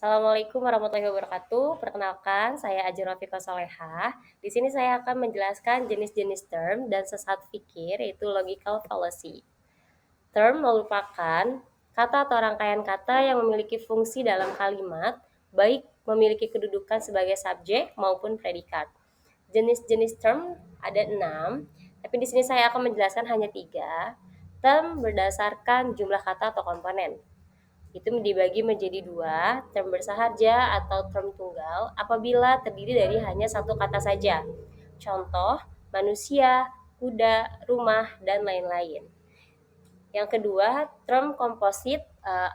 Assalamualaikum warahmatullahi wabarakatuh. Perkenalkan, saya Ajeng Rofika Solehah. Di sini saya akan menjelaskan jenis-jenis term dan sesat fikir, yaitu logical fallacy. Term merupakan kata atau rangkaian kata yang memiliki fungsi dalam kalimat, baik memiliki kedudukan sebagai subjek maupun predikat. Jenis-jenis term ada 6, tapi di sini saya akan menjelaskan hanya 3. Term berdasarkan jumlah kata atau komponen. Itu dibagi menjadi 2, term bersahaja atau term tunggal apabila terdiri dari hanya satu kata saja. Contoh, manusia, kuda, rumah, dan lain-lain. Yang kedua, term komposit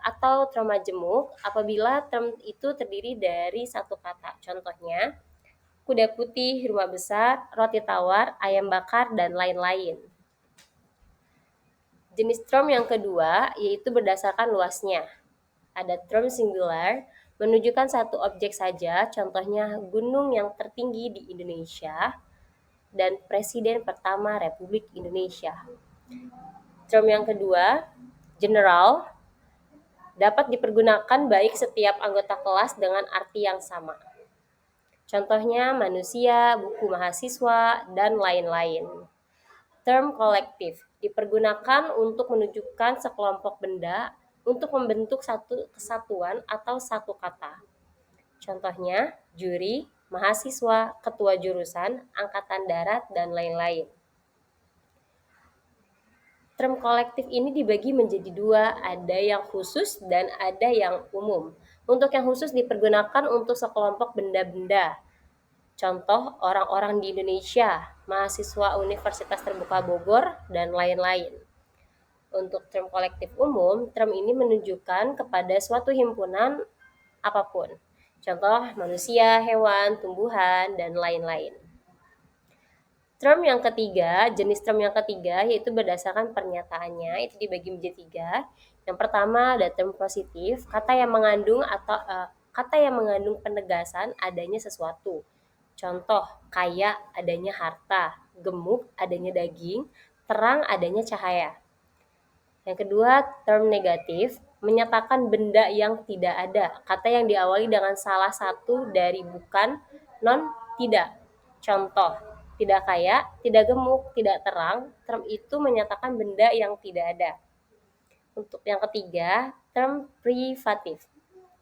atau term majemuk apabila term itu terdiri dari satu kata. Contohnya, kuda putih, rumah besar, roti tawar, ayam bakar, dan lain-lain. Jenis term yang kedua yaitu berdasarkan luasnya. Ada term singular, menunjukkan satu objek saja, contohnya gunung yang tertinggi di Indonesia dan Presiden pertama Republik Indonesia. Term yang kedua, general, dapat dipergunakan baik setiap anggota kelas dengan arti yang sama. Contohnya manusia, buku mahasiswa, dan lain-lain. Term kolektif dipergunakan untuk menunjukkan sekelompok benda untuk membentuk satu kesatuan atau satu kata. Contohnya, juri, mahasiswa, ketua jurusan, angkatan darat, dan lain-lain. Term kolektif ini dibagi menjadi 2, ada yang khusus dan ada yang umum. Untuk yang khusus dipergunakan untuk sekelompok benda-benda. Contoh, orang-orang di Indonesia, mahasiswa Universitas Terbuka Bogor, dan lain-lain. Untuk term kolektif umum, term ini menunjukkan kepada suatu himpunan apapun. Contoh, manusia, hewan, tumbuhan, dan lain-lain. Term yang ketiga, jenis term yang ketiga yaitu berdasarkan pernyataannya, itu dibagi menjadi 3. Yang pertama ada term positif, kata yang mengandung penegasan adanya sesuatu. Contoh, kaya adanya harta, gemuk adanya daging, terang adanya cahaya. Yang kedua, term negatif, menyatakan benda yang tidak ada, kata yang diawali dengan salah satu dari bukan, non, tidak. Contoh, tidak kaya, tidak gemuk, tidak terang, term itu menyatakan benda yang tidak ada. Untuk yang ketiga, term privatif,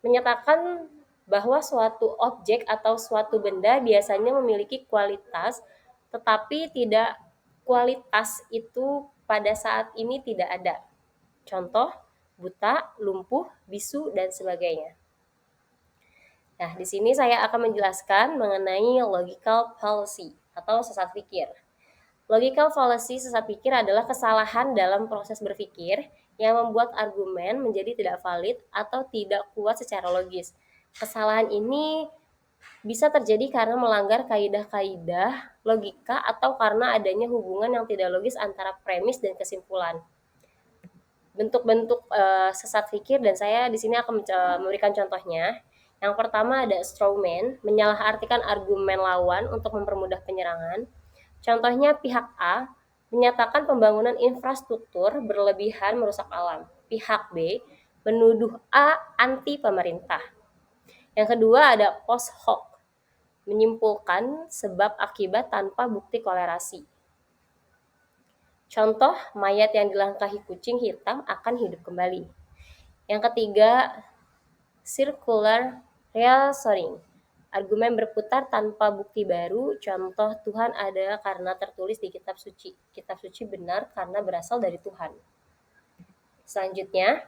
menyatakan bahwa suatu objek atau suatu benda biasanya memiliki kualitas, tetapi tidak kualitas itu pada saat ini tidak ada. Contoh, buta, lumpuh, bisu, dan sebagainya. Nah, di sini saya akan menjelaskan mengenai logical fallacy atau sesat pikir. Logical fallacy sesat pikir adalah kesalahan dalam proses berpikir yang membuat argumen menjadi tidak valid atau tidak kuat secara logis. Kesalahan ini bisa terjadi karena melanggar kaidah-kaidah logika atau karena adanya hubungan yang tidak logis antara premis dan kesimpulan. Bentuk-bentuk sesat pikir dan saya di sini akan memberikan contohnya. Yang pertama ada straw man, menyalahartikan argumen lawan untuk mempermudah penyerangan. Contohnya pihak A menyatakan pembangunan infrastruktur berlebihan merusak alam. Pihak B menuduh A anti pemerintah. Yang kedua ada post hoc, menyimpulkan sebab akibat tanpa bukti kolerasi. Contoh, mayat yang dilangkahi kucing hitam akan hidup kembali. Yang ketiga, circular reasoning, argumen berputar tanpa bukti baru. Contoh, Tuhan ada karena tertulis di kitab suci. Kitab suci benar karena berasal dari Tuhan. Selanjutnya,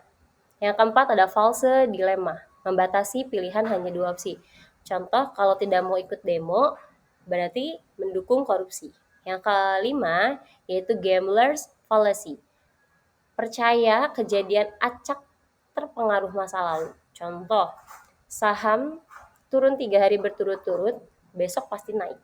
yang keempat ada false dilemma, membatasi pilihan hanya 2 opsi. Contoh, kalau tidak mau ikut demo, berarti mendukung korupsi. Yang kelima, yaitu gambler's fallacy, percaya kejadian acak terpengaruh masa lalu. Contoh, saham turun 3 hari berturut-turut, besok pasti naik.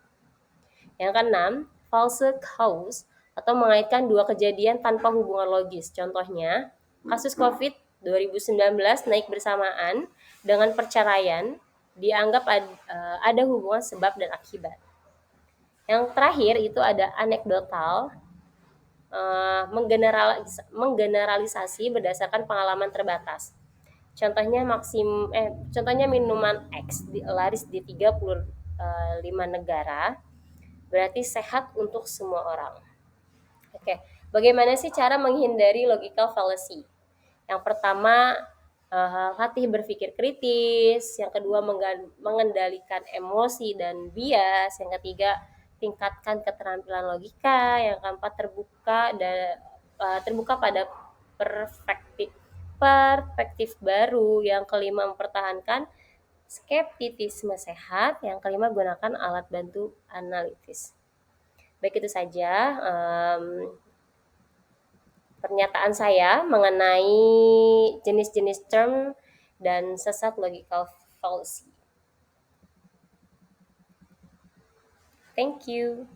Yang keenam, false cause, atau mengaitkan 2 kejadian tanpa hubungan logis. Contohnya, kasus COVID 2019 naik bersamaan dengan perceraian, dianggap ada hubungan sebab dan akibat. Yang terakhir itu ada anekdotal, menggeneralisasi berdasarkan pengalaman terbatas. Contohnya minuman X laris di 35 negara, berarti sehat untuk semua orang. Oke, bagaimana sih cara menghindari logical fallacy? Yang pertama, latih berpikir kritis. Yang kedua, mengendalikan emosi dan bias. Yang ketiga, tingkatkan keterampilan logika. Yang keempat, terbuka pada perspektif perspektif baru. Yang kelima, mempertahankan skeptisisme sehat. Yang kelima, gunakan alat bantu analitis. Baik, itu saja pernyataan saya mengenai jenis-jenis term dan sesat logical fallacy. Thank you.